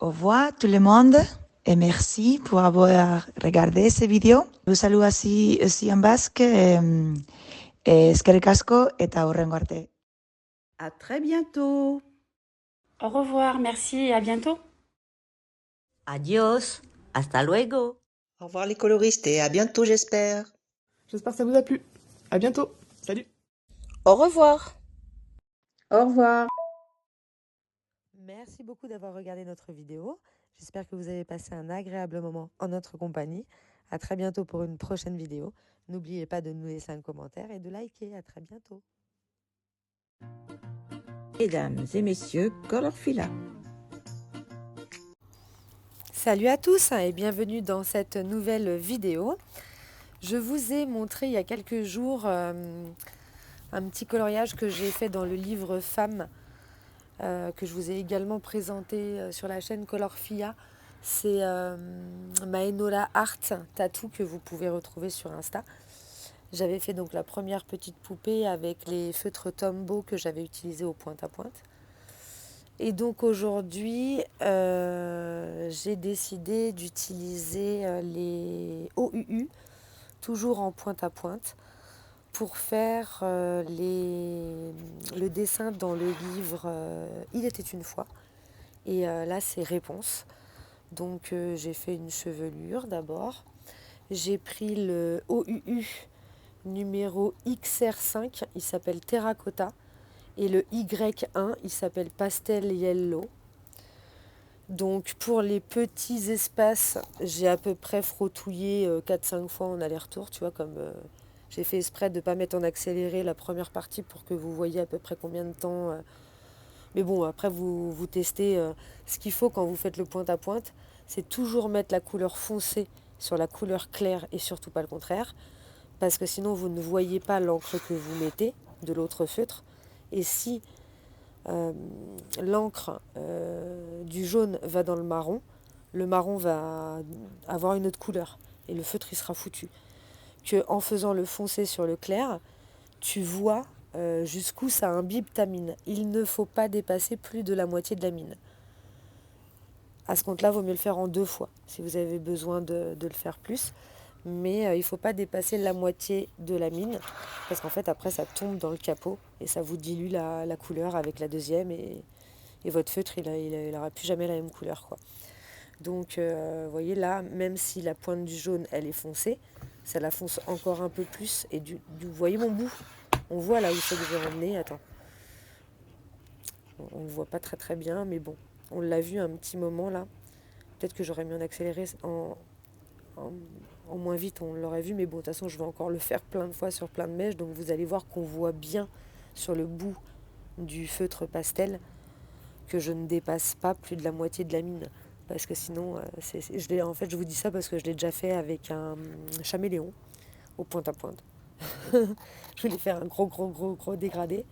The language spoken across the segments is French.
Au revoir tout le monde et merci pour avoir regardé cette vidéo. Vous saludo aussi en basque. Eskerrik asko eta hurrengo arte. À très bientôt. Au revoir, merci et à bientôt. Adiós, hasta luego. Au revoir les coloristes et à bientôt j'espère. J'espère que ça vous a plu. À bientôt. Salut. Au revoir. Au revoir. Merci beaucoup d'avoir regardé notre vidéo. J'espère que vous avez passé un agréable moment en notre compagnie. À très bientôt pour une prochaine vidéo. N'oubliez pas de nous laisser un commentaire et de liker. À très bientôt. Mesdames et messieurs, Colorfilla. Salut à tous et bienvenue dans cette nouvelle vidéo. Je vous ai montré il y a quelques jours un petit coloriage que j'ai fait dans le livre Femmes, que je vous ai également présenté sur la chaîne Colorfilla. C'est Maenola Art Tattoo que vous pouvez retrouver sur Insta. J'avais fait donc la première petite poupée avec les feutres Tombow que j'avais utilisés au pointe à pointe. Et donc aujourd'hui, j'ai décidé d'utiliser les OUU, toujours en pointe à pointe, pour faire le dessin dans le livre Il était une fois. Et là, c'est Réponse. Donc j'ai fait une chevelure d'abord. J'ai pris le OUU numéro XR5, il s'appelle Terracotta. Et le Y1, il s'appelle Pastel Yellow. Donc pour les petits espaces, j'ai à peu près frottouillé 4-5 fois en aller-retour, tu vois, comme j'ai fait exprès de ne pas mettre en accéléré la première partie pour que vous voyez à peu près combien de temps. Mais bon, après vous testez ce qu'il faut quand vous faites le point à pointe, c'est toujours mettre la couleur foncée sur la couleur claire et surtout pas le contraire, parce que sinon vous ne voyez pas l'encre que vous mettez de l'autre feutre. Et si l'encre du jaune va dans le marron va avoir une autre couleur et le feutre il sera foutu. Que en faisant le foncé sur le clair, tu vois jusqu'où ça imbibe ta mine. Il ne faut pas dépasser plus de la moitié de la mine. À ce compte-là, il vaut mieux le faire en 2 fois si vous avez besoin de le faire plus. Mais il ne faut pas dépasser la moitié de la mine parce qu'en fait après ça tombe dans le capot et ça vous dilue la couleur avec la deuxième et votre feutre il n'aura plus jamais la même couleur, quoi. Donc vous voyez là, même si la pointe du jaune elle est foncée, ça la fonce encore un peu plus et vous voyez mon bout, on voit là où c'est que je vais emmener. Attends, on ne voit pas très très bien mais bon, on l'a vu un petit moment là. Peut-être que j'aurais mis en accéléré en moins vite, on l'aurait vu, mais bon, de toute façon, je vais encore le faire plein de fois sur plein de mèches, donc vous allez voir qu'on voit bien sur le bout du feutre pastel que je ne dépasse pas plus de la moitié de la mine, parce que sinon, en fait, je vous dis ça parce que je l'ai déjà fait avec un chaméléon au pointe à pointe. Je voulais faire un gros dégradé,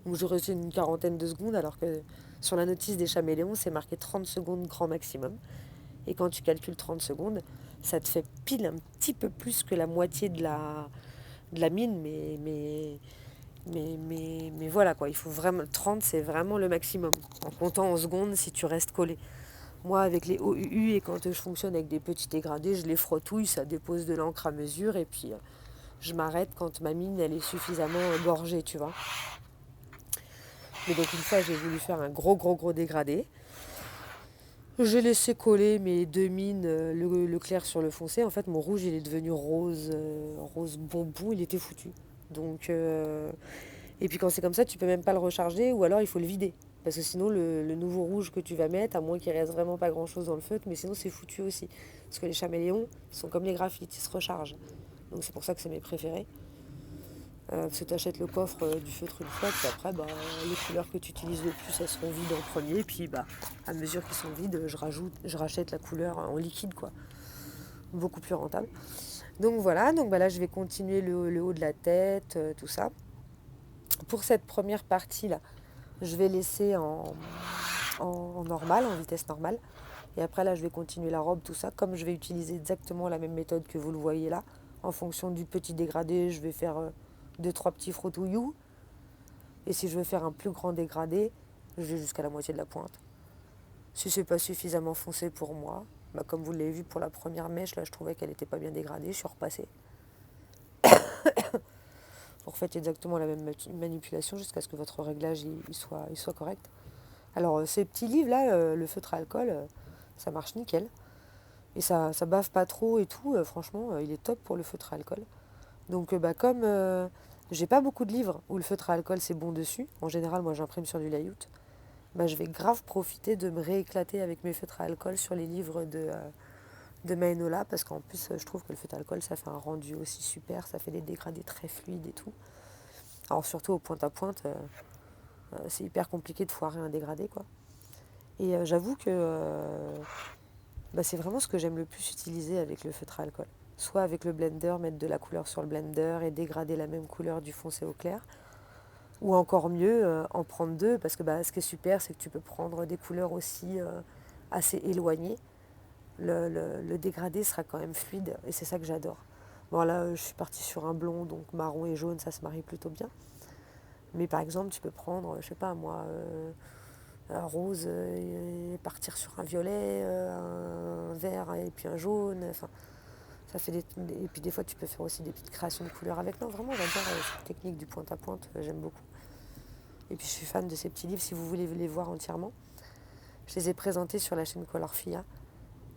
donc je restais une quarantaine de secondes, alors que sur la notice des chaméléons, c'est marqué 30 secondes grand maximum, et quand tu calcules 30 secondes, ça te fait pile un petit peu plus que la moitié de la mine, mais voilà quoi, il faut vraiment, 30 c'est vraiment le maximum, en comptant en secondes si tu restes collé. Moi avec les OUU et quand je fonctionne avec des petits dégradés, je les frottouille, ça dépose de l'encre à mesure et puis je m'arrête quand ma mine elle est suffisamment gorgée, tu vois. Mais donc une fois j'ai voulu faire un gros dégradé. J'ai laissé coller mes 2 mines, le clair sur le foncé. En fait, mon rouge, il est devenu rose bonbon, il était foutu. Donc, et puis quand c'est comme ça, tu peux même pas le recharger ou alors il faut le vider. Parce que sinon, le nouveau rouge que tu vas mettre, à moins qu'il reste vraiment pas grand-chose dans le feutre, mais sinon c'est foutu aussi. Parce que les chaméléons sont comme les graphites, ils se rechargent. Donc c'est pour ça que c'est mes préférés. Parce que tu achètes le coffre du feutre une fois, puis après, les couleurs que tu utilises le plus, elles seront vides en premier, puis à mesure qu'ils sont vides, je rachète la couleur en liquide, quoi. Beaucoup plus rentable. Donc voilà, donc là je vais continuer le haut de la tête, tout ça. Pour cette première partie-là, je vais laisser en normal, en vitesse normale. Et après là, je vais continuer la robe, tout ça. Comme je vais utiliser exactement la même méthode que vous le voyez là, en fonction du petit dégradé, je vais faire 2-3 petits frottouillous. Et si je veux faire un plus grand dégradé, je vais jusqu'à la moitié de la pointe. Si c'est pas suffisamment foncé pour moi, comme vous l'avez vu pour la première mèche, là je trouvais qu'elle n'était pas bien dégradée, je suis repassée. Vous refaites exactement la même manipulation jusqu'à ce que votre réglage il soit correct. Alors ces petits livres là, le feutre à alcool, ça marche nickel. Et ça bave pas trop et tout, franchement, il est top pour le feutre à alcool. Donc comme j'ai pas beaucoup de livres où le feutre à alcool c'est bon dessus, en général moi j'imprime sur du layout, je vais grave profiter de me rééclater avec mes feutres à alcool sur les livres de Maenola, parce qu'en plus je trouve que le feutre à alcool ça fait un rendu aussi super, ça fait des dégradés très fluides et tout. Alors surtout au pointe à pointe, c'est hyper compliqué de foirer un dégradé quoi. Et j'avoue que c'est vraiment ce que j'aime le plus utiliser avec le feutre à alcool. Soit avec le blender, mettre de la couleur sur le blender et dégrader la même couleur du foncé au clair. Ou encore mieux, en prendre deux, parce que ce qui est super, c'est que tu peux prendre des couleurs aussi assez éloignées. Le dégradé sera quand même fluide, et c'est ça que j'adore. Bon là, je suis partie sur un blond, donc marron et jaune, ça se marie plutôt bien. Mais par exemple, tu peux prendre, je sais pas moi, un rose et partir sur un violet, un vert et puis un jaune. Enfin, ça fait et puis des fois, tu peux faire aussi des petites créations de couleurs avec. Non, vraiment, j'adore cette technique du pointe à pointe, j'aime beaucoup. Et puis je suis fan de ces petits livres, si vous voulez les voir entièrement. Je les ai présentés sur la chaîne Colorfia,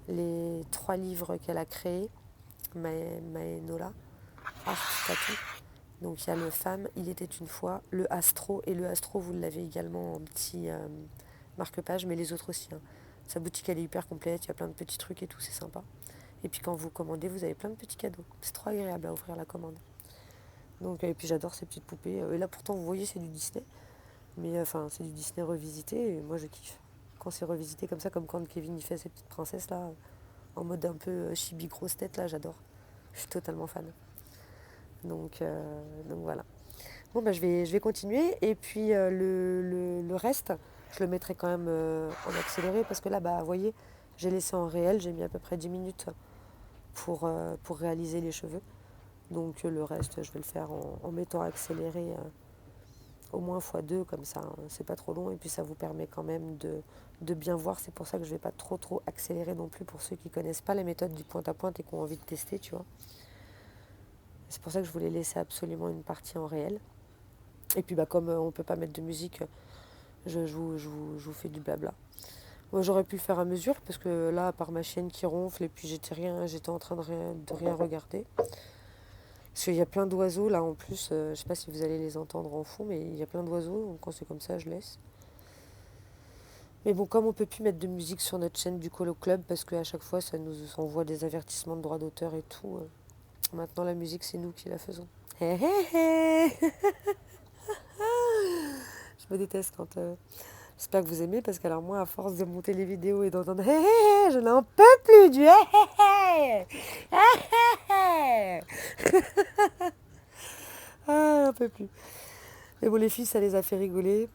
les 3 livres qu'elle a créés, Maenola, Art Tattoo. Donc il y a le Femme, Il était une fois, le Astro, et le Astro vous l'avez également en petit marque-page, mais les autres aussi. Sa boutique elle est hyper complète, il y a plein de petits trucs et tout, c'est sympa. Et puis quand vous commandez, vous avez plein de petits cadeaux. C'est trop agréable à ouvrir la commande. Donc, et puis j'adore ces petites poupées. Et là pourtant vous voyez c'est du Disney. Mais c'est du Disney revisité et moi je kiffe. Quand c'est revisité comme ça, comme quand Kevin il fait ses petites princesses là, en mode un peu chibi grosse tête là, j'adore. Je suis totalement fan. Donc voilà. Bon je vais continuer et puis le reste, je le mettrai quand même en accéléré parce que là vous voyez, j'ai laissé en réel, j'ai mis à peu près 10 minutes pour réaliser les cheveux. Donc le reste, je vais le faire en mettant accéléré. Au moins x2 comme ça, c'est pas trop long et puis ça vous permet quand même de bien voir. C'est pour ça que je vais pas trop accélérer non plus pour ceux qui connaissent pas les méthodes du point à pointe et qui ont envie de tester, tu vois. C'est pour ça que je voulais laisser absolument une partie en réel. Et puis comme on peut pas mettre de musique, je vous fais du blabla. Moi j'aurais pu le faire à mesure parce que là, à part ma chienne qui ronfle et puis j'étais en train de rien regarder. Parce qu'il y a plein d'oiseaux là en plus, je sais pas si vous allez les entendre en fond, mais il y a plein d'oiseaux, donc quand c'est comme ça je laisse. Mais bon, comme on peut plus mettre de musique sur notre chaîne du Colo Club, parce qu'à chaque fois ça nous envoie des avertissements de droits d'auteur et tout, maintenant la musique c'est nous qui la faisons. Hé hé hé. Je me déteste quand... J'espère que vous aimez, parce que alors moi à force de monter les vidéos et d'entendre hé hé hé, je n'en peux plus du hé hé hé. Ah, un peu plus. Mais bon, les filles, ça les a fait rigoler.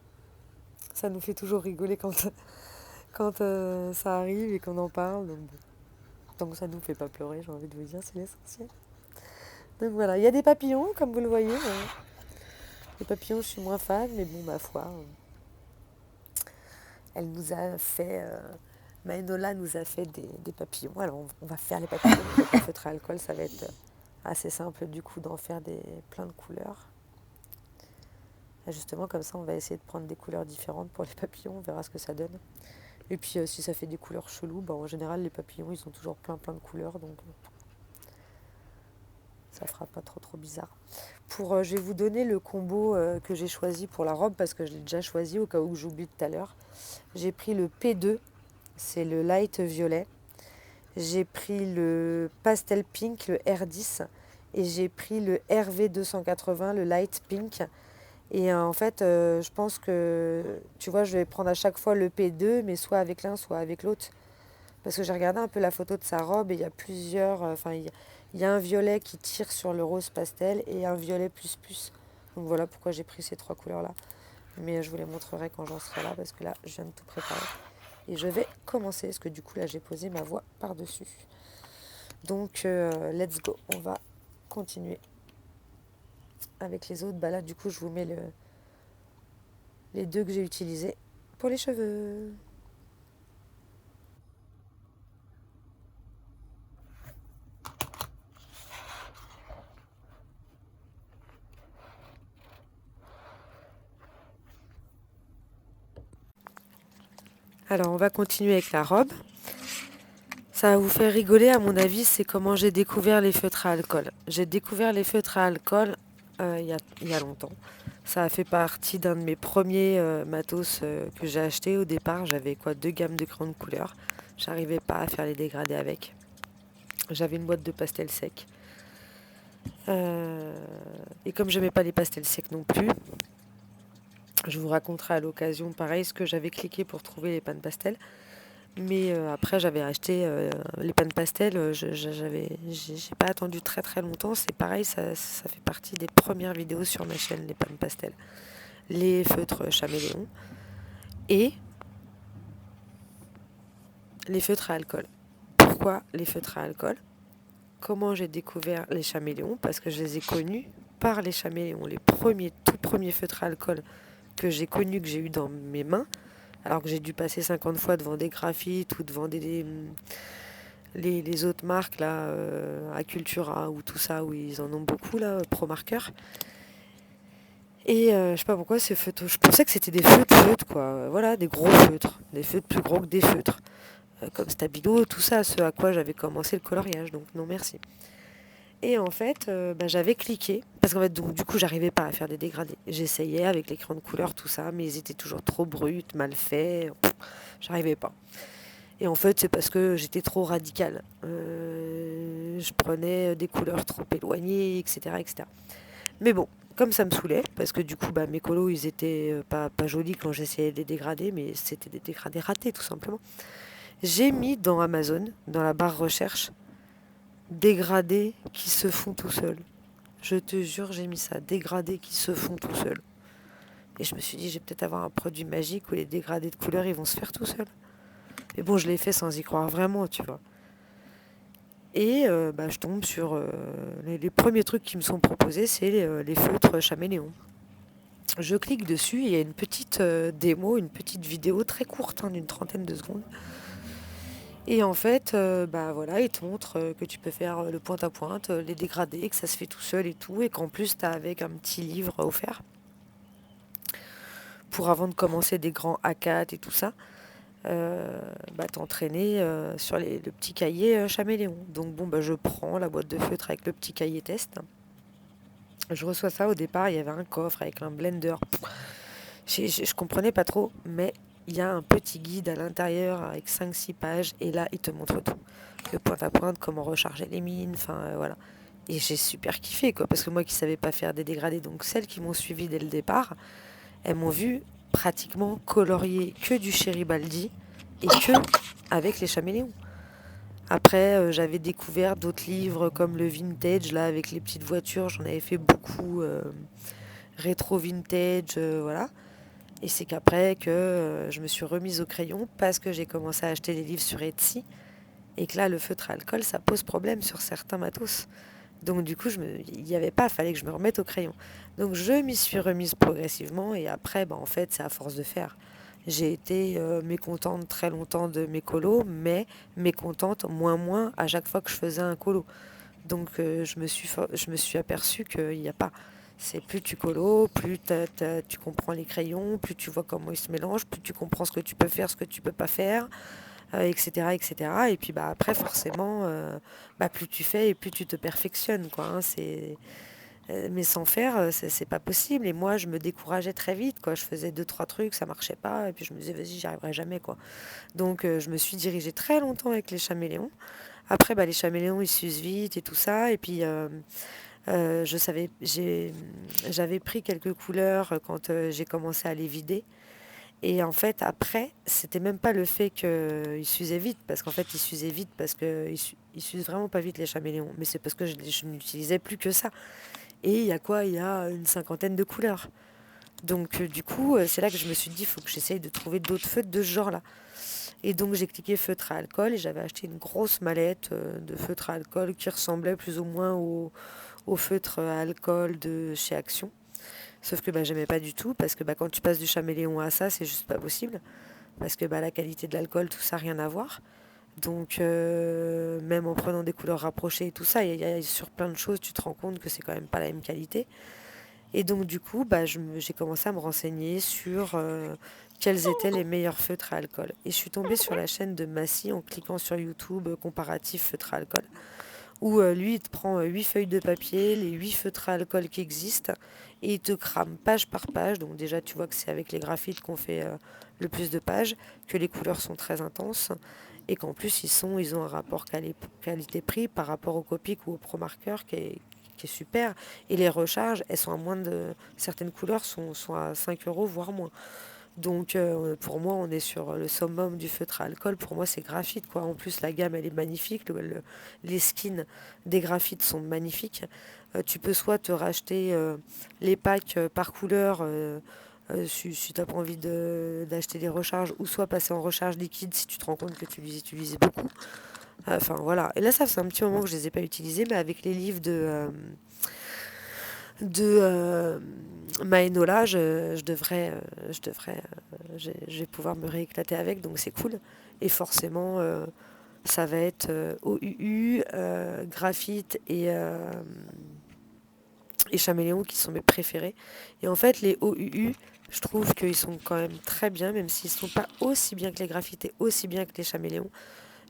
Ça nous fait toujours rigoler quand ça arrive et qu'on en parle. Donc, bon. Tant que ça nous fait pas pleurer, j'ai envie de vous dire, c'est l'essentiel. Donc voilà, il y a des papillons, comme vous le voyez. Les papillons, je suis moins fan, mais bon, ma foi. Elle nous a fait... Maenola nous a fait des papillons. Alors, on va faire les papillons. Le feutre à alcool, ça va être assez simple, du coup, d'en faire plein de couleurs. Et justement, comme ça, on va essayer de prendre des couleurs différentes pour les papillons. On verra ce que ça donne. Et puis, si ça fait des couleurs cheloues, en général, les papillons, ils ont toujours plein de couleurs. Donc, ça fera pas trop bizarre. Je vais vous donner le combo que j'ai choisi pour la robe, parce que je l'ai déjà choisi au cas où j'oublie tout à l'heure. J'ai pris le P2, c'est le light violet. J'ai pris le pastel pink, le R10. Et j'ai pris le RV280, le light pink. Et en fait, je pense que, tu vois, je vais prendre à chaque fois le P2, mais soit avec l'un, soit avec l'autre. Parce que j'ai regardé un peu la photo de sa robe et il y a plusieurs... il y a un violet qui tire sur le rose pastel et un violet plus. Donc voilà pourquoi j'ai pris ces 3 couleurs-là. Mais je vous les montrerai quand j'en serai là, parce que là, je viens de tout préparer. Et je vais commencer, parce que du coup, là, j'ai posé ma voix par-dessus. Donc, let's go. On va continuer avec les autres. Là, du coup, je vous mets les 2 que j'ai utilisés pour les cheveux. Alors on va continuer avec la robe. Ça va vous faire rigoler à mon avis, c'est comment j'ai découvert les feutres à alcool. J'ai découvert les feutres à alcool il y a longtemps. Ça a fait partie d'un de mes premiers matos que j'ai acheté au départ. J'avais deux gammes de crayons de couleur. J'arrivais pas à faire les dégradés avec. J'avais une boîte de pastels secs. Et comme je n'aimais pas les pastels secs non plus, je vous raconterai à l'occasion pareil ce que j'avais cliqué pour trouver les pans pastel. Mais après j'avais acheté les pans pastel, j'ai pas attendu très très longtemps. C'est pareil, ça fait partie des premières vidéos sur ma chaîne, les pans pastel. Les feutres Chaméléon et les feutres à alcool. Pourquoi les feutres à alcool? Comment j'ai découvert les Chaméléons? Parce que je les ai connus par les Chaméléons. Les tout premiers feutres à alcool que j'ai connus, que j'ai eu dans mes mains, alors que j'ai dû passer 50 fois devant des graphites ou devant les autres marques là, Acultura ou tout ça, où ils en ont beaucoup là, Pro Marker. Et je sais pas pourquoi ces feutres, je pensais que c'était des feutres quoi, voilà, des gros feutres, des feutres plus gros que des feutres, comme Stabilo, tout ça, ce à quoi j'avais commencé le coloriage, donc non merci. Et en fait, j'avais cliqué, parce qu'en fait, donc, du coup, j'arrivais pas à faire des dégradés. J'essayais avec les crayons de couleur, tout ça, mais ils étaient toujours trop bruts, mal faits, j'arrivais pas. Et en fait, c'est parce que j'étais trop radicale. Je prenais des couleurs trop éloignées, etc., etc. Mais bon, comme ça me saoulait, parce que du coup, mes colos, ils étaient pas jolis quand j'essayais de les dégrader, mais c'était des dégradés ratés, tout simplement. J'ai mis dans Amazon, dans la barre recherche, dégradés qui se font tout seuls. Je te jure, j'ai mis ça, dégradés qui se font tout seuls. Et je me suis dit, j'ai peut-être avoir un produit magique où les dégradés de couleurs, ils vont se faire tout seuls. Mais bon, je l'ai fait sans y croire vraiment, tu vois. Et je tombe sur les premiers trucs qui me sont proposés, c'est les feutres Chaméléon. Je clique dessus, il y a une petite démo, une petite vidéo très courte, d'une 30aine de secondes. Et en fait, voilà, il te montre que tu peux faire le pointe à pointe, les dégradés, que ça se fait tout seul et tout, et qu'en plus, tu as avec un petit livre offert pour avant de commencer des grands A4 et tout ça, t'entraîner sur le petit cahier Chaméléon. Donc je prends la boîte de feutre avec le petit cahier test. Je reçois ça au départ, il y avait un coffre avec un blender. Je comprenais pas trop, mais il y a un petit guide à l'intérieur avec 5-6 pages et là il te montre tout. Le point à pointe, comment recharger les mines, voilà. Et j'ai super kiffé parce que moi qui savais pas faire des dégradés, donc celles qui m'ont suivi dès le départ, elles m'ont vu pratiquement colorier que du Chéribaldi et que avec les Chaméléons. Après, j'avais découvert d'autres livres comme le vintage, là, avec les petites voitures. J'en avais fait beaucoup, rétro vintage, voilà. Et c'est qu'après que je me suis remise au crayon parce que j'ai commencé à acheter des livres sur Etsy. Et que là, le feutre à alcool, ça pose problème sur certains matos. Donc du coup, il n'y avait pas, fallait que je me remette au crayon. Donc je m'y suis remise progressivement. Et après, en fait, c'est à force de faire. J'ai été mécontente très longtemps de mes colos, mais mécontente moins à chaque fois que je faisais un colo. Donc je me suis aperçue qu'il n'y a pas. C'est plus tu colos, plus tu comprends les crayons, plus tu vois comment ils se mélangent, plus tu comprends ce que tu peux faire, ce que tu peux pas faire, etc., etc. Et puis après forcément, plus tu fais et plus tu te perfectionnes, quoi. Mais sans faire, c'est pas possible. Et moi, je me décourageais très vite, quoi. Je faisais 2-3 trucs, ça marchait pas, et puis je me disais, vas-y, j'y arriverai jamais, quoi. Donc, je me suis dirigée très longtemps avec les Chaméléons. Après, les Chaméléons, ils s'usent vite et tout ça. Et puis, j'avais pris quelques couleurs quand j'ai commencé à les vider. Et en fait, après, c'était même pas le fait qu'ils s'usaient vite, parce qu'en fait, ils s'usaient vite parce qu'ils s'usent vraiment pas vite, les Chaméléons. Mais c'est parce que je n'utilisais plus que ça. Et il y a une 50aine de couleurs. Donc du coup, c'est là que je me suis dit, il faut que j'essaye de trouver d'autres feutres de ce genre-là. Et donc j'ai cliqué feutre à alcool et j'avais acheté une grosse mallette de feutre à alcool qui ressemblait plus ou moins au feutre à alcool de chez Action. Sauf que j'aimais pas du tout parce que quand tu passes du Chaméléon à ça, c'est juste pas possible. Parce que la qualité de l'alcool, tout ça, rien à voir. Donc même en prenant des couleurs rapprochées et tout ça, sur plein de choses, tu te rends compte que c'est quand même pas la même qualité. Et donc du coup, j'ai commencé à me renseigner sur quels étaient les meilleurs feutres à alcool. Et je suis tombée sur la chaîne de Massy en cliquant sur YouTube, comparatif feutre à alcool, où lui, il te prend 8 feuilles de papier, les 8 feutres à alcool qui existent, et il te crame page par page. Donc déjà, tu vois que c'est avec les graphites qu'on fait le plus de pages, que les couleurs sont très intenses, et qu'en plus, ils ont un rapport qualité-prix par rapport au Copic ou au Pro Marker qui est super. Et les recharges, elles sont à moins de... Certaines couleurs sont à 5 euros, voire moins. Donc pour moi, on est sur le summum du feutre à alcool. Pour moi, c'est graphite, quoi. En plus, la gamme, elle est magnifique. Les skins des graphites sont magnifiques. Tu peux soit te racheter les packs par couleur si tu n'as pas envie d'acheter des recharges, ou soit passer en recharge liquide si tu te rends compte que tu les utilises beaucoup. Enfin voilà. Et là, ça fait un petit moment que je ne les ai pas utilisés, mais avec les livres de Maenola, je vais pouvoir me rééclater avec, donc c'est cool. Et forcément, ça va être OUU, graphite et Chaméléon qui sont mes préférés. Et en fait, les OUU, je trouve qu'ils sont quand même très bien, même s'ils ne sont pas aussi bien que les graphites et aussi bien que les Chaméléons.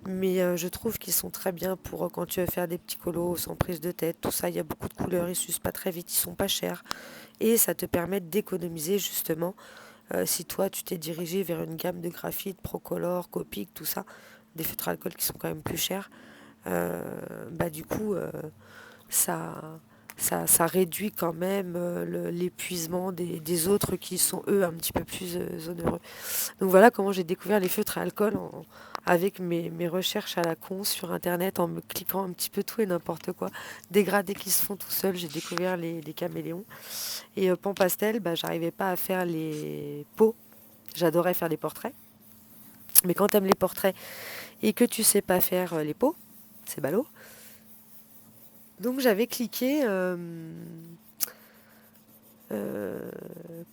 Mais je trouve qu'ils sont très bien pour quand tu veux faire des petits colos sans prise de tête, tout ça. Il y a beaucoup de couleurs, ils s'usent pas très vite, ils sont pas chers. Et ça te permet d'économiser justement si toi tu t'es dirigé vers une gamme de graphite, Procolor, Copic, tout ça, des feutres à alcool qui sont quand même plus chers. Bah du coup, ça, ça réduit quand même l'épuisement des autres qui sont eux un petit peu plus onéreux. Donc voilà comment j'ai découvert les feutres à alcool avec mes recherches à la con sur internet, en me cliquant un petit peu tout et n'importe quoi. Dégradés qui se font tout seuls, j'ai découvert les caméléons. Et pan pastel, bah, j'arrivais pas à faire les peaux. J'adorais faire les portraits. Mais quand tu aimes les portraits et que tu sais pas faire les peaux, c'est ballot. Donc j'avais cliqué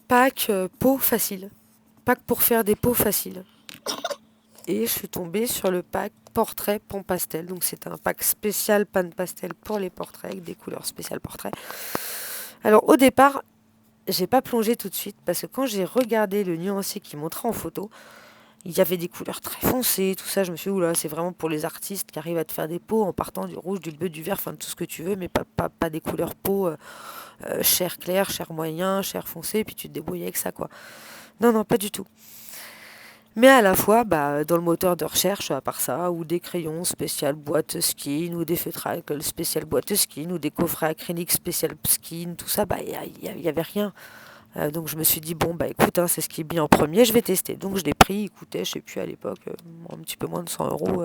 pack peau facile. Pack pour faire des peaux faciles. Et je suis tombée sur le pack portrait pan pastel. Donc c'est un pack spécial pan pastel pour les portraits avec des couleurs spéciales portraits. Alors au départ, j'ai pas plongé tout de suite parce que quand j'ai regardé le nuancier qui montrait en photo, il y avait des couleurs très foncées, tout ça. Je me suis dit, oula, c'est vraiment pour les artistes qui arrivent à te faire des peaux en partant du rouge, du bleu, du vert, enfin tout ce que tu veux, mais pas des couleurs peau chair clair, chair moyen, chair foncé, et puis tu te débrouilles avec ça, quoi. Non, pas du tout. Mais à la fois, bah, dans le moteur de recherche, à part ça, ou des crayons spécial boîte skin, ou des feutres à alcool spécial boîte skin, ou des coffrets acryliques spécial skin, tout ça, bah, il y avait rien. Donc je me suis dit, bon, bah écoute, hein, c'est ce qui est bien en premier, je vais tester. Donc je l'ai pris, il coûtait, je sais plus à l'époque, un petit peu moins de 100 euros.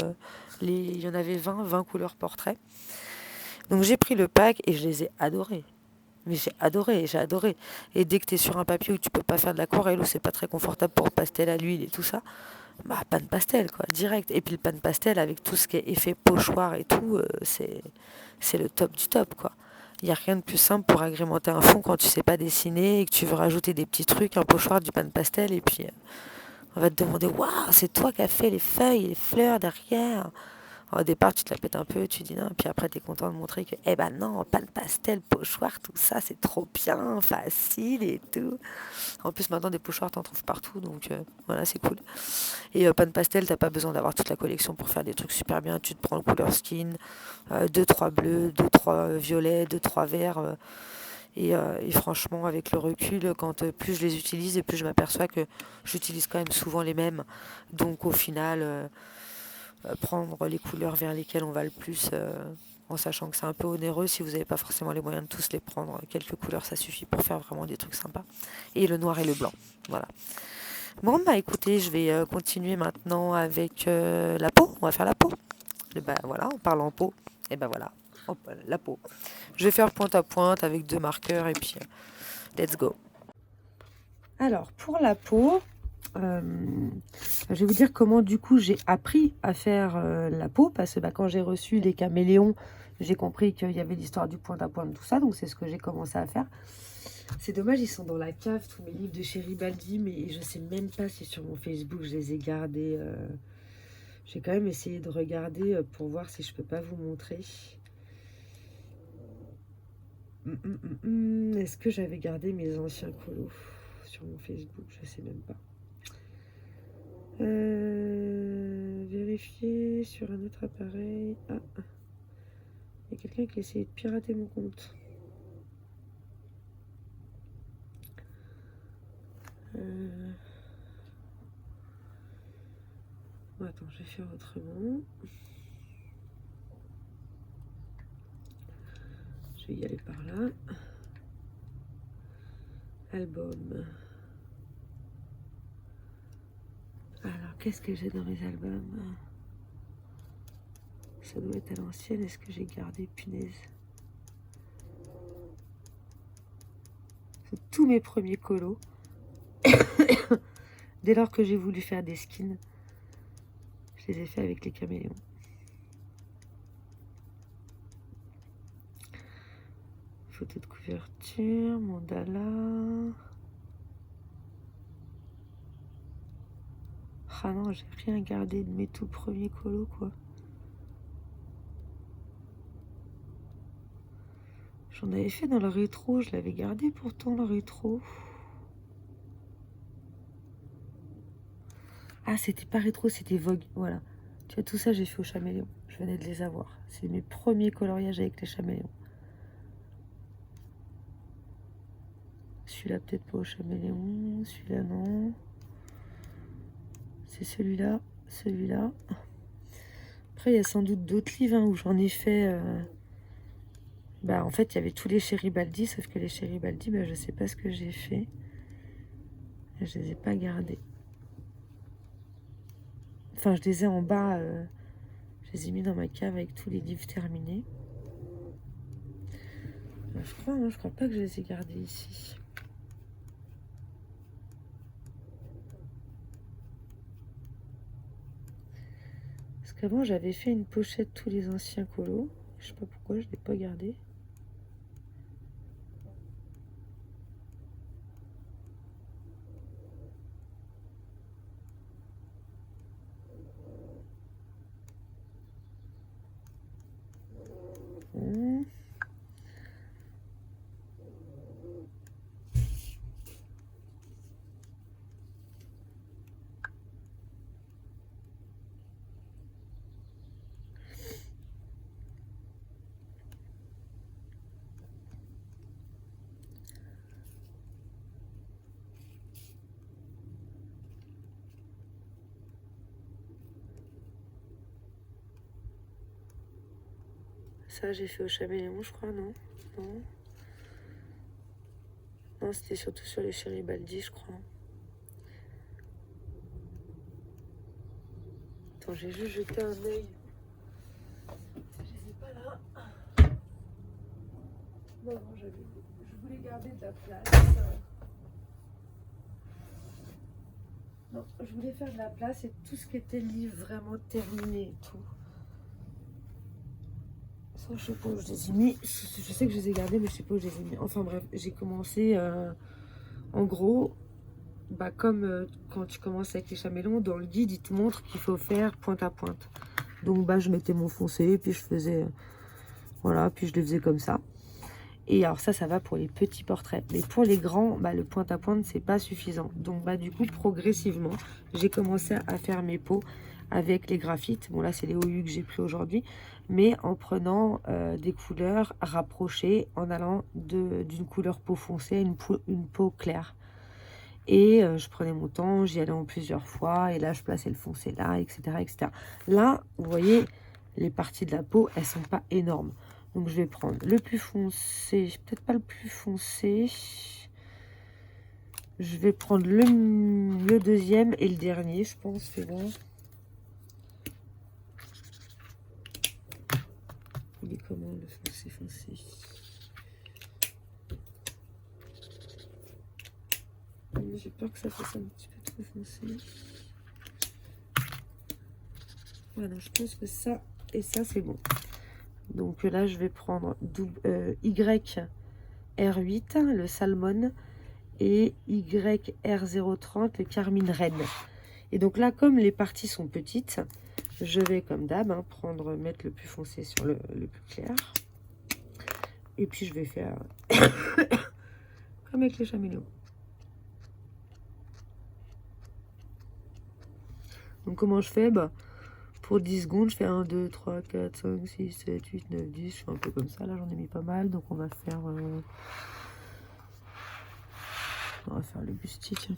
Il y en avait 20 couleurs portrait. Donc j'ai pris le pack et je les ai adorés. Mais j'ai adoré. Et dès que tu es sur un papier où tu peux pas faire de l'aquarelle, où c'est pas très confortable pour pastel à l'huile et tout ça, bah pan pastel, quoi, direct. Et puis le pan pastel avec tout ce qui est effet pochoir et tout, c'est le top du top, quoi. Il n'y a rien de plus simple pour agrémenter un fond quand tu sais pas dessiner et que tu veux rajouter des petits trucs, un pochoir, du pan pastel, et puis on va te demander, waouh, c'est toi qui as fait les feuilles, les fleurs derrière. Au départ, tu te la pètes un peu, tu dis non, puis après, tu es content de montrer que, eh ben non, pan pastel, pochoir, tout ça, c'est trop bien, facile et tout. En plus, maintenant, des pochoirs, t'en trouves partout, donc voilà, c'est cool. Et pan pastel, t'as pas besoin d'avoir toute la collection pour faire des trucs super bien. Tu te prends le couleur skin, 2-3 bleus, 2-3 violets, 2-3 verts. Et franchement, avec le recul, quand plus je les utilise et plus je m'aperçois que j'utilise quand même souvent les mêmes. Donc au final, prendre les couleurs vers lesquelles on va le plus, en sachant que c'est un peu onéreux si vous n'avez pas forcément les moyens de tous les prendre. Quelques couleurs, ça suffit pour faire vraiment des trucs sympas. Et le noir et le blanc, voilà. Bon, bah écoutez, je vais continuer maintenant avec la peau. On va faire la peau. Et bah voilà, on parle en peau. Et ben voilà, hop, la peau. Je vais faire pointe à pointe avec 2 marqueurs et puis let's go. Alors, pour la peau, je vais vous dire comment du coup j'ai appris à faire la peau, parce que quand j'ai reçu les caméléons, j'ai compris qu'il y avait l'histoire du pointe à pointe, tout ça, donc c'est ce que j'ai commencé à faire. C'est dommage, ils sont dans la cave, tous mes livres de Chéribaldi, mais je sais même pas si sur mon Facebook je les ai gardés. J'ai quand même essayé de regarder pour voir si je peux pas vous montrer. Est-ce que j'avais gardé mes anciens colos sur mon Facebook? Je sais même pas. Vérifier sur un autre appareil. Ah, il y a quelqu'un qui a essayé de pirater mon compte. Bon, attends, je vais faire autrement. Je vais y aller par là. Album. Alors, qu'est-ce que j'ai dans mes albums? Ça doit être à l'ancienne. Est-ce que j'ai gardé? Punaise. C'est tous mes premiers colos. Dès lors que j'ai voulu faire des skins, je les ai fait avec les caméléons. Photo de couverture, mandala. Ah non, j'ai rien gardé de mes tout premiers colos, quoi. J'en avais fait dans le rétro, je l'avais gardé pourtant, le rétro. Ah, c'était pas rétro, c'était Vogue, voilà. Tu vois, tout ça, j'ai fait au Chaméléon. Je venais de les avoir. C'est mes premiers coloriages avec les Chaméléons. Celui-là, peut-être pas au Chaméléon. Celui-là, non. C'est celui-là, celui-là. Après, il y a sans doute d'autres livres hein, où j'en ai fait... Bah, en fait, il y avait tous les Chéribaldi, sauf que les Chéribaldi, bah, je sais pas ce que j'ai fait. Je les ai pas gardés. Enfin, je les ai en bas. Je les ai mis dans ma cave avec tous les livres terminés. Je crois pas que je les ai gardés ici. Parce qu'avant, j'avais fait une pochette tous les anciens colos. Je sais pas pourquoi, je l'ai pas gardé. Ça, j'ai fait au Chaméléon, je crois, non? Non. Non, c'était surtout sur les Chéribaldi, je crois. Attends, j'ai juste jeté un œil. Je les ai pas là. Non, je voulais garder de la place. Non, je voulais faire de la place et tout ce qui était livre vraiment terminé et tout. Ça, je sais pas où je les ai mis. Je sais que je les ai gardés, mais je sais pas où je les ai mis. Enfin bref, j'ai commencé en gros, bah, comme quand tu commences avec les Chaméléons, dans le guide, il te montre qu'il faut faire pointe à pointe. Donc bah, je mettais mon foncé, puis je faisais, voilà, puis je les faisais comme ça. Et alors ça va pour les petits portraits. Mais pour les grands, bah, le pointe à pointe, c'est pas suffisant. Donc bah, du coup, progressivement, j'ai commencé à faire mes peaux avec les graphites. Bon là, c'est les OU que j'ai pris aujourd'hui. Mais en prenant des couleurs rapprochées, en allant d'une couleur peau foncée à une peau claire. Et je prenais mon temps, j'y allais en plusieurs fois. Et là, je plaçais le foncé là, etc., etc. Là, vous voyez, les parties de la peau, elles sont pas énormes. Donc, je vais prendre le plus foncé, peut-être pas le plus foncé. Je vais prendre le deuxième et le dernier, je pense, fais voir. Il est comment le foncé? J'ai peur que ça fasse un petit peu trop foncé. Voilà, je pense que ça et ça, c'est bon. Donc là, je vais prendre YR8, le Salmon, et YR030, le Carmine Red. Et donc là, comme les parties sont petites, je vais, comme d'hab, hein, mettre le plus foncé sur le plus clair. Et puis, je vais faire comme avec les Chaméléons. Donc comment je fais? Pour 10 secondes, je fais 1, 2, 3, 4, 5, 6, 7, 8, 9, 10. Je fais un peu comme ça. Là, j'en ai mis pas mal. Donc on va faire le bustique.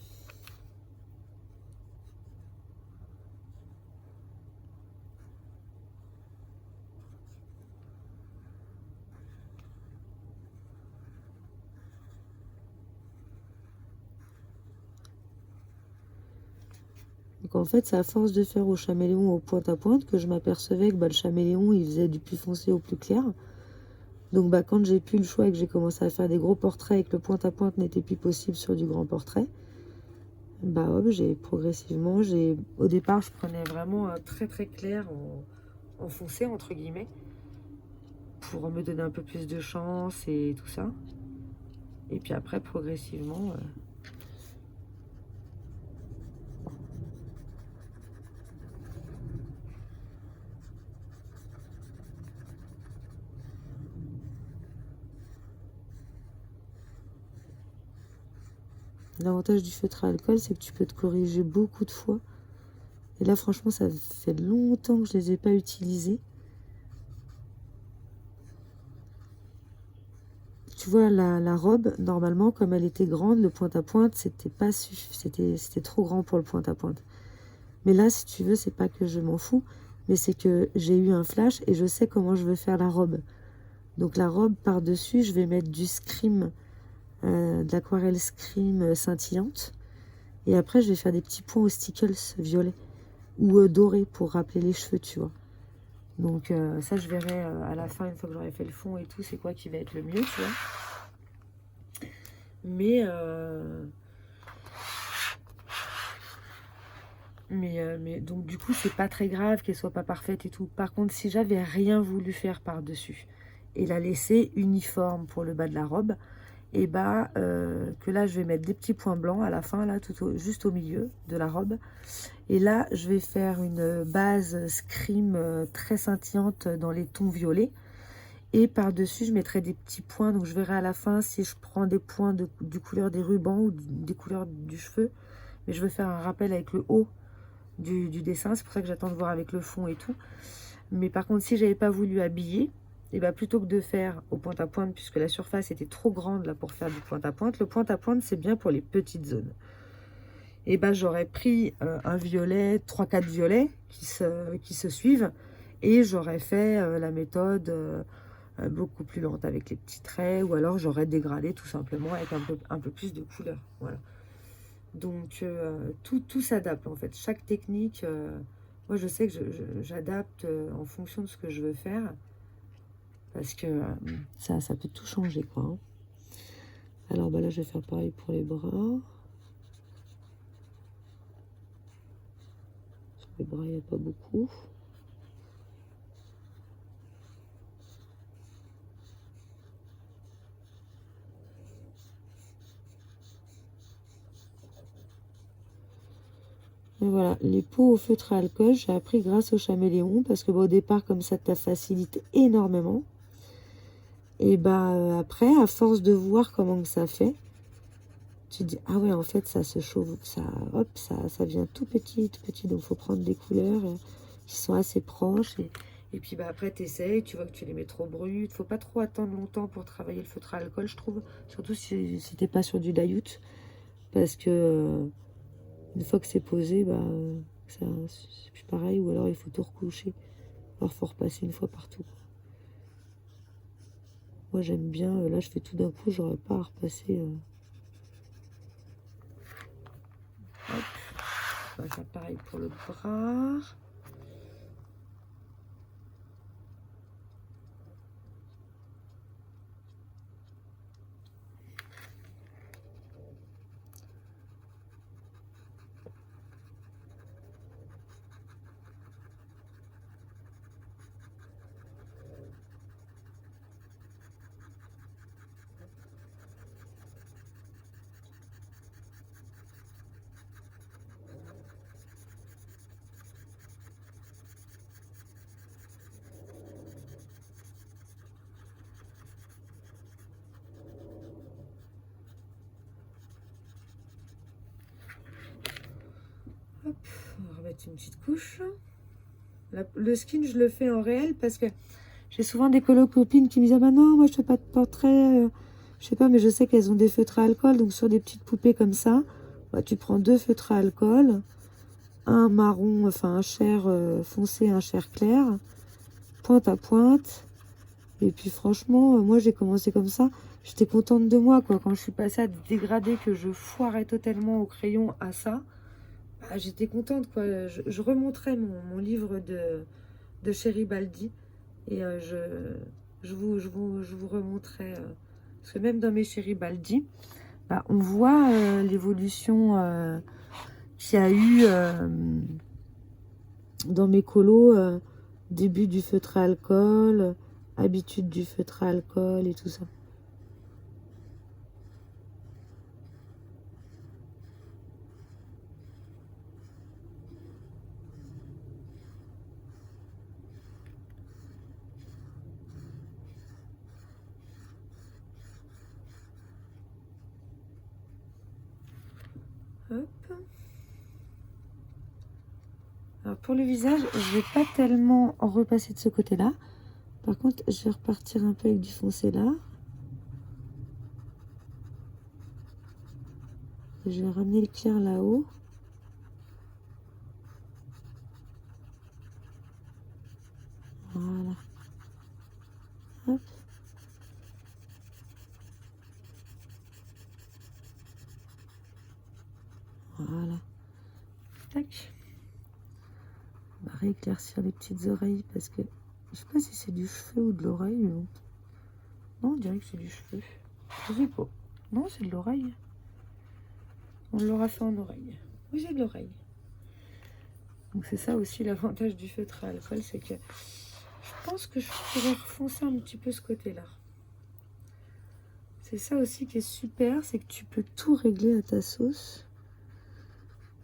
Donc en fait, c'est à force de faire au chaméléon au pointe à pointe que je m'apercevais que le chaméléon, il faisait du plus foncé au plus clair. Donc quand j'ai plus le choix et que j'ai commencé à faire des gros portraits et que le pointe à pointe n'était plus possible sur du grand portrait, j'ai progressivement, au départ, je prenais vraiment un très très clair en foncé, entre guillemets, pour me donner un peu plus de chance et tout ça. Et puis après, progressivement... L'avantage du feutre à alcool, c'est que tu peux te corriger beaucoup de fois. Et là, franchement, ça fait longtemps que je ne les ai pas utilisés. Tu vois, la robe, normalement, comme elle était grande, le pointe à pointe, c'était trop grand pour le pointe à pointe. Mais là, si tu veux, c'est pas que je m'en fous, mais c'est que j'ai eu un flash et je sais comment je veux faire la robe. Donc la robe, par-dessus, je vais mettre du scrim, de l'aquarelle scrim scintillante. Et après, je vais faire des petits points aux stickles violets ou dorés pour rappeler les cheveux, tu vois. Donc ça, je verrai à la fin, une fois que j'aurai fait le fond et tout, c'est quoi qui va être le mieux, tu vois. Mais donc du coup, c'est pas très grave qu'elle soit pas parfaite et tout. Par contre, si j'avais rien voulu faire par-dessus et la laisser uniforme pour le bas de la robe, et que là, je vais mettre des petits points blancs à la fin, là, juste au milieu de la robe. Et là, je vais faire une base scrim très scintillante dans les tons violets. Et par-dessus, je mettrai des petits points. Donc, je verrai à la fin si je prends des points du couleur des rubans ou des couleurs du cheveu. Mais je vais faire un rappel avec le haut du dessin. C'est pour ça que j'attends de voir avec le fond et tout. Mais par contre, si j'avais pas voulu habiller, et plutôt que de faire au pointe à pointe, puisque la surface était trop grande là pour faire du pointe à pointe, le pointe à pointe, c'est bien pour les petites zones. Et j'aurais pris un violet, 3-4 violets qui se suivent, et j'aurais fait la méthode beaucoup plus lente avec les petits traits, ou alors j'aurais dégradé tout simplement avec un peu plus de couleur. Voilà. Donc tout s'adapte en fait. Chaque technique, moi je sais que j'adapte en fonction de ce que je veux faire, parce que ça peut tout changer, quoi. Hein. Alors là, je vais faire pareil pour les bras. Sur les bras, il n'y a pas beaucoup. Et voilà, les peaux au feutre à alcool, j'ai appris grâce au chaméléon, parce que au départ, comme ça facilite énormément. Et après, à force de voir comment que ça fait, tu te dis, ah ouais, en fait, ça se chauffe, ça vient tout petit, donc il faut prendre des couleurs qui sont assez proches. Et puis après, tu essayes, tu vois que tu les mets trop brutes. Faut pas trop attendre longtemps pour travailler le feutre à alcool, je trouve. Surtout si t'es pas sur du layout. Parce que une fois que c'est posé, c'est plus pareil. Ou alors il faut tout recoucher. Alors il faut repasser une fois partout. Moi j'aime bien, là je fais tout d'un coup, j'aurais pas à repasser. Hop. On va faire pareil pour le bras. mettre une petite couche. Le skin, je le fais en réel parce que j'ai souvent des copines qui me disent « Ah bah non, moi je fais pas de portrait. Je sais pas, mais je sais qu'elles ont des feutres à alcool. Donc sur des petites poupées comme ça, bah, tu prends 2 feutres à alcool, un marron, enfin un chair foncé, un chair clair, pointe à pointe. Et puis franchement, moi j'ai commencé comme ça. J'étais contente de moi, quoi. Quand je suis passée à dégrader, que je foirais totalement au crayon à ça, bah, j'étais contente, quoi. Je remonterai mon livre de Chéribaldi et je vous remontrerai. Parce que même dans mes Chéribaldi, bah, on voit l'évolution qu'il y a eu dans mes colos, début du feutre à alcool, habitude du feutre à alcool et tout ça. Hop. Alors pour le visage, je vais pas tellement repasser de ce côté-là. Par contre, je vais repartir un peu avec du foncé là. Et je vais ramener le clair là-haut. Voilà. Hop. Voilà. Tac. On va rééclaircir les petites oreilles parce que je sais pas si c'est du cheveu ou de l'oreille. Mais bon. Non, on dirait que c'est du cheveu. Je sais pas. Non, c'est de l'oreille. On l'aura fait en oreille. Oui, c'est de l'oreille. Donc c'est ça aussi l'avantage du feutre à alcool, c'est que je pense que je pourrais refoncer un petit peu ce côté-là. C'est ça aussi qui est super, c'est que tu peux tout régler à ta sauce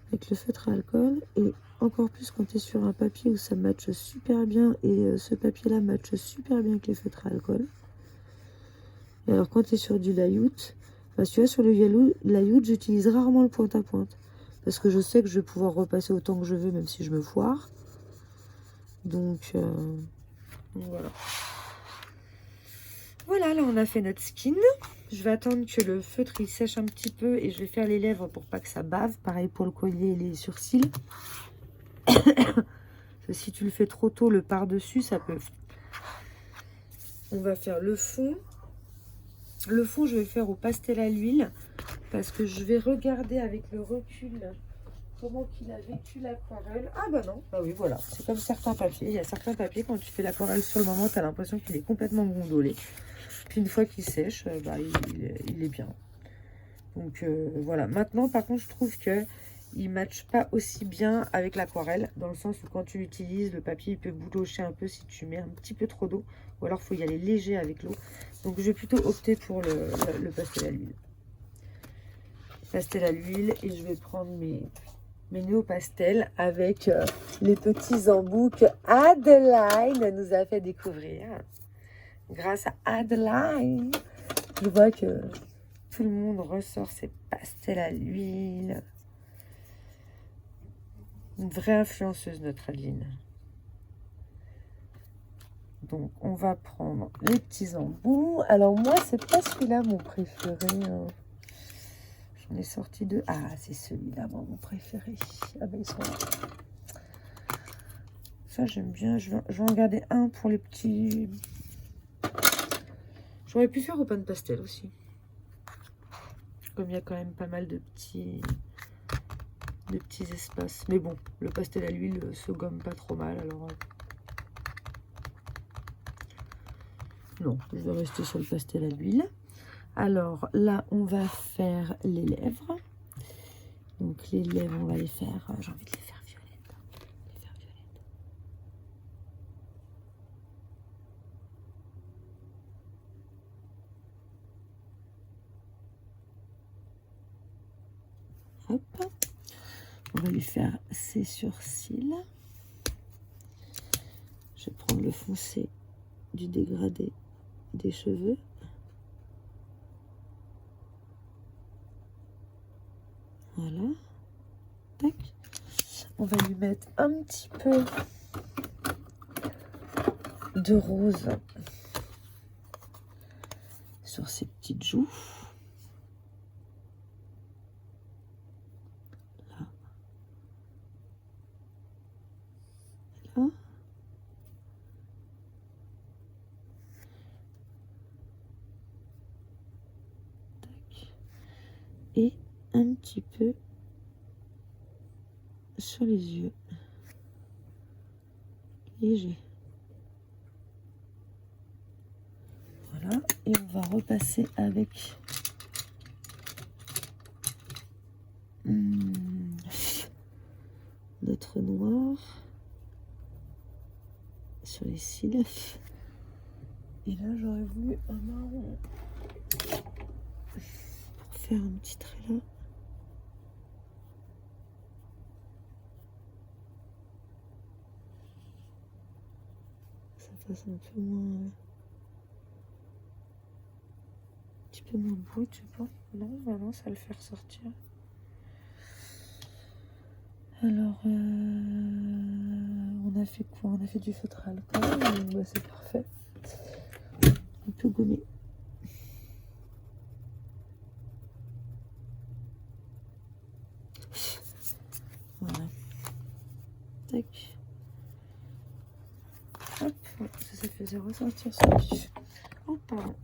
avec le feutre à alcool. Et encore plus quand tu es sur un papier où ça matche super bien. Et ce papier-là matche super bien avec les feutres à alcool. Et alors quand tu es sur du layout, bah, tu vois, sur le layout, j'utilise rarement le pointe à pointe. Parce que je sais que je vais pouvoir repasser autant que je veux, même si je me foire. Donc voilà. Voilà, là on a fait notre skin. Je vais attendre que le feutre il sèche un petit peu et je vais faire les lèvres pour pas que ça bave. Pareil pour le collier et les sourcils. Si tu le fais trop tôt, le par-dessus, ça peut... On va faire le fond. Le fond, je vais le faire au pastel à l'huile. Parce que je vais regarder avec le recul comment qu'il a vécu l'aquarelle. Ah bah non, bah oui, voilà. C'est comme certains papiers. Il y a certains papiers, quand tu fais l'aquarelle sur le moment, tu as l'impression qu'il est complètement gondolé. Puis une fois qu'il sèche, bah, il est bien. Donc voilà. Maintenant, par contre, je trouve que il ne matche pas aussi bien avec l'aquarelle. Dans le sens où quand tu l'utilises, le papier il peut boulocher un peu si tu mets un petit peu trop d'eau. Ou alors, il faut y aller léger avec l'eau. Donc, je vais plutôt opter pour le pastel à l'huile. Pastel à l'huile. Et je vais prendre mes néo-pastels avec les petits embouts que Adeline nous a fait découvrir. Grâce à Adeline, je vois que tout le monde ressort ses pastels à l'huile. Une vraie influenceuse, notre Adeline. Donc, on va prendre les petits embouts. Alors, moi, c'est pas celui-là mon préféré. Hein. J'en ai sorti deux. Ah, c'est celui-là, moi, mon préféré. Ah ben, ils sont là. Ça, j'aime bien. Je vais en garder un pour les petits... J'aurais pu faire open pastel aussi. Comme il y a quand même pas mal de petits espaces. Mais bon, le pastel à l'huile se gomme pas trop mal. Alors, non, je vais rester sur le pastel à l'huile. Alors là, on va faire les lèvres. Donc les lèvres, on va les faire... J'ai envie de les faire violettes. Hop. On va lui faire ses sourcils. Je vais prendre le foncé du dégradé des cheveux. Voilà. Tac. on va lui mettre un petit peu de rose sur ses petites joues. Là. Là. Tac. Et un petit peu sur les yeux. Léger. Voilà, et on va repasser avec notre noir sur les cils. Et là, j'aurais voulu un marron pour faire un petit trait là. Ça fasse un peu moins... un petit peu moins brut, je sais pas. Non, bah non, ça va le faire sortir. Alors, on a fait quoi? On a fait du feutre à alcool, bah, c'est parfait. On peut gommer. Voilà. Tac. Hop, ça faisait ressortir son vif. Oh, pardon.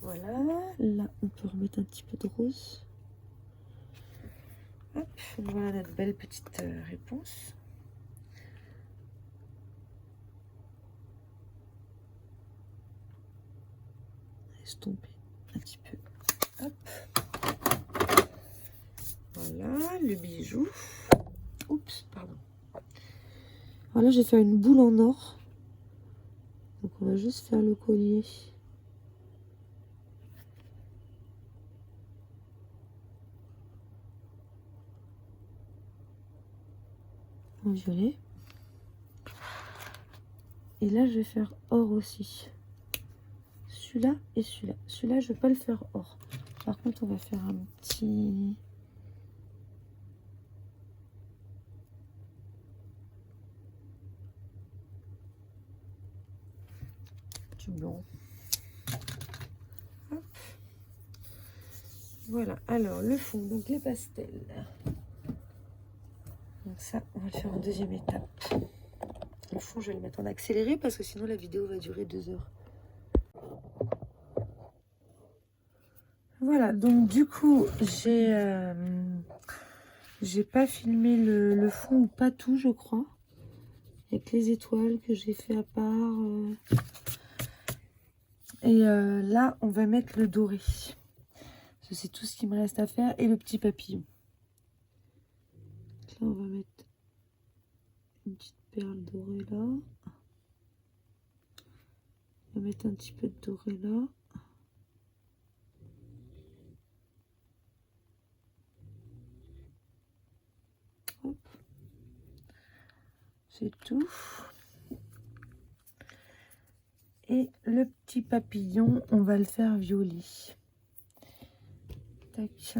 Voilà, là on peut remettre un petit peu de rose. Hop, voilà notre belle petite réponse. Estomper un petit peu. Hop. Voilà, le bijou. Oups, pardon. Voilà, j'ai fait une boule en or. Donc on va juste faire le collier. En violet. Et là, je vais faire or aussi. Celui-là et celui-là. Celui-là, je ne vais pas le faire or. Par contre, on va faire un petit... du blanc. Hop. Voilà. Alors, le fond, donc les pastels. Donc ça, on va le faire en deuxième étape. Le fond, je vais le mettre en accéléré parce que sinon la vidéo va durer 2 heures. Voilà, donc du coup, j'ai pas filmé le fond ou pas tout, je crois. Avec les étoiles que j'ai fait à part. Et là, on va mettre le doré. C'est tout ce qui me reste à faire. Et le petit papillon. Là, on va mettre une petite perle dorée là. On va mettre un petit peu de doré là. Hop. C'est tout. Et le petit papillon, on va le faire violet. Tac.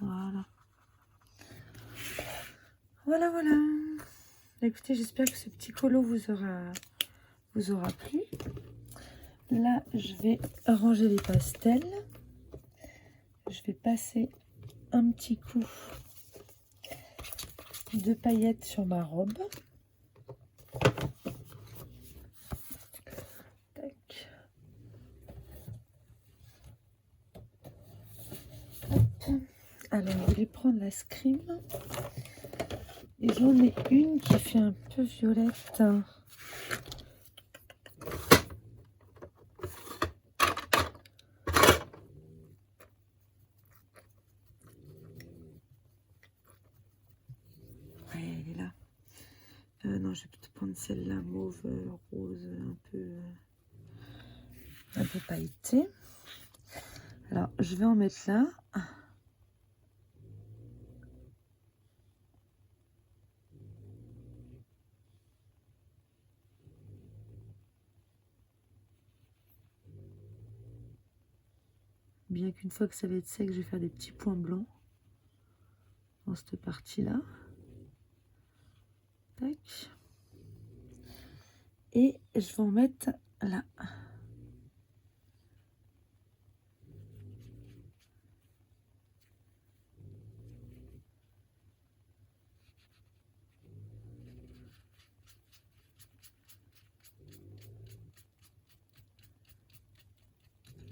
Voilà. Voilà, voilà. Écoutez, j'espère que ce petit colo vous aura plu. Là, je vais ranger les pastels. Je vais passer un petit coup de paillettes sur ma robe. Tac. Hop. Alors, je vais prendre la scrim. Et j'en ai une qui fait un peu violette. je vais peut-être prendre celle-là, mauve, rose, un peu pailletée. Alors, je vais en mettre là. Bien qu'une fois que ça va être sec, je vais faire des petits points blancs dans cette partie-là. Tac. Et je vais en mettre là.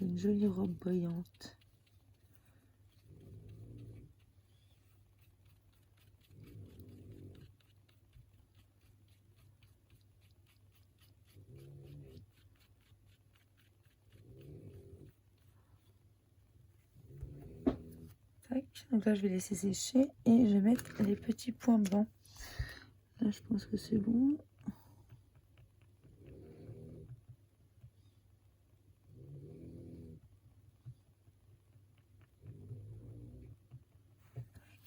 Une jolie robe brillante. Tac. Donc là, je vais laisser sécher et je vais mettre les petits points blancs. Là, je pense que c'est bon.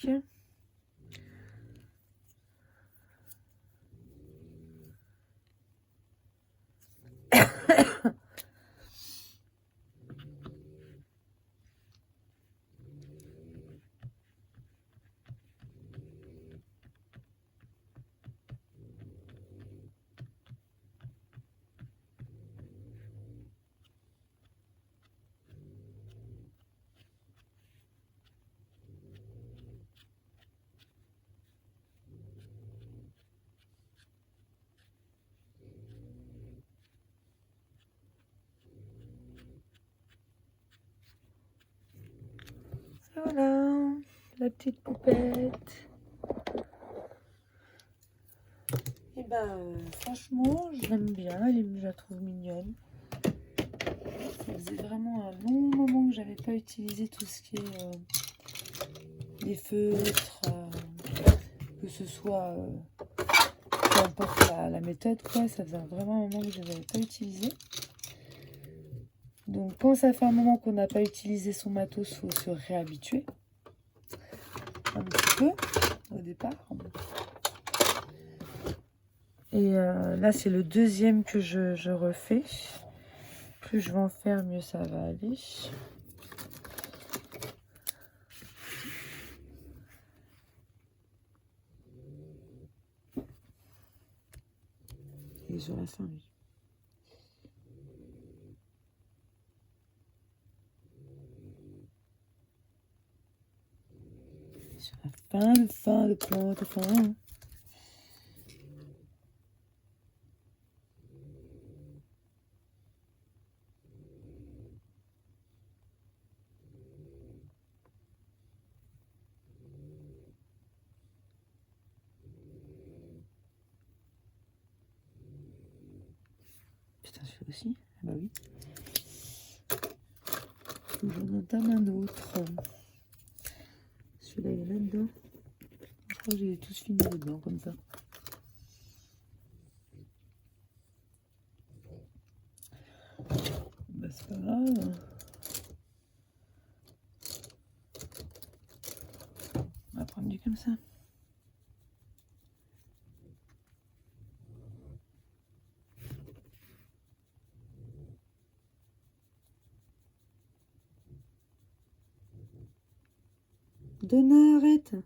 Tac. Voilà, la petite poupette. Et ben, franchement, je l'aime bien, je la trouve mignonne. Ça faisait vraiment un long moment que j'avais pas utilisé tout ce qui est les feutres, que ce soit peu importe la méthode, quoi. Ça faisait vraiment un moment que je n'avais pas utilisé. Donc quand ça fait un moment qu'on n'a pas utilisé son matos, il faut se réhabituer un petit peu au départ. Et là c'est le deuxième que je refais. Plus je vais en faire, mieux ça va aller. Et sur la fin, oui. Sur la fin, le plan de fin. Putain, je fais aussi. Ah bah oui. J'en entame un autre. Celui-là, il est là-dedans. Je crois que j'ai tous fini dedans, comme ça. Bah, c'est pas grave. On va prendre du comme ça. Donna, arrête.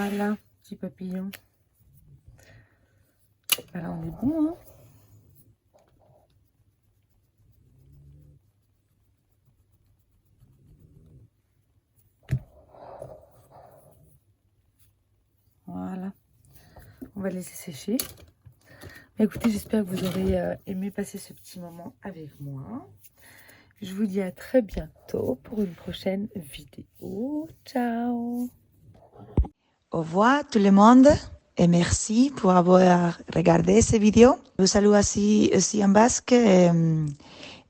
Voilà, petit papillon. Voilà, on est bon, hein. Voilà. On va laisser sécher. Bah, écoutez, j'espère que vous aurez aimé passer ce petit moment avec moi. Je vous dis à très bientôt pour une prochaine vidéo. Ciao! Au revoir tout le monde et merci pour avoir regardé cette vidéo. Je vous salue aussi en basque.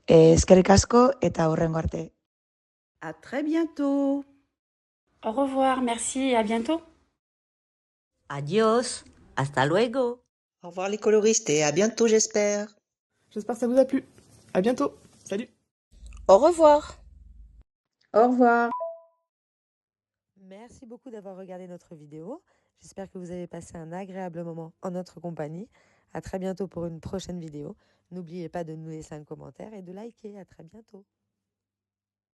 Eskerrik asko eta hurrengo arte. À très bientôt. Au revoir, merci et à bientôt. Adiós. Hasta luego. Au revoir les coloristes et à bientôt j'espère. J'espère que ça vous a plu. À bientôt. Salut. Au revoir. Au revoir. Merci beaucoup d'avoir regardé notre vidéo. J'espère que vous avez passé un agréable moment en notre compagnie. À très bientôt pour une prochaine vidéo. N'oubliez pas de nous laisser un commentaire et de liker. À très bientôt.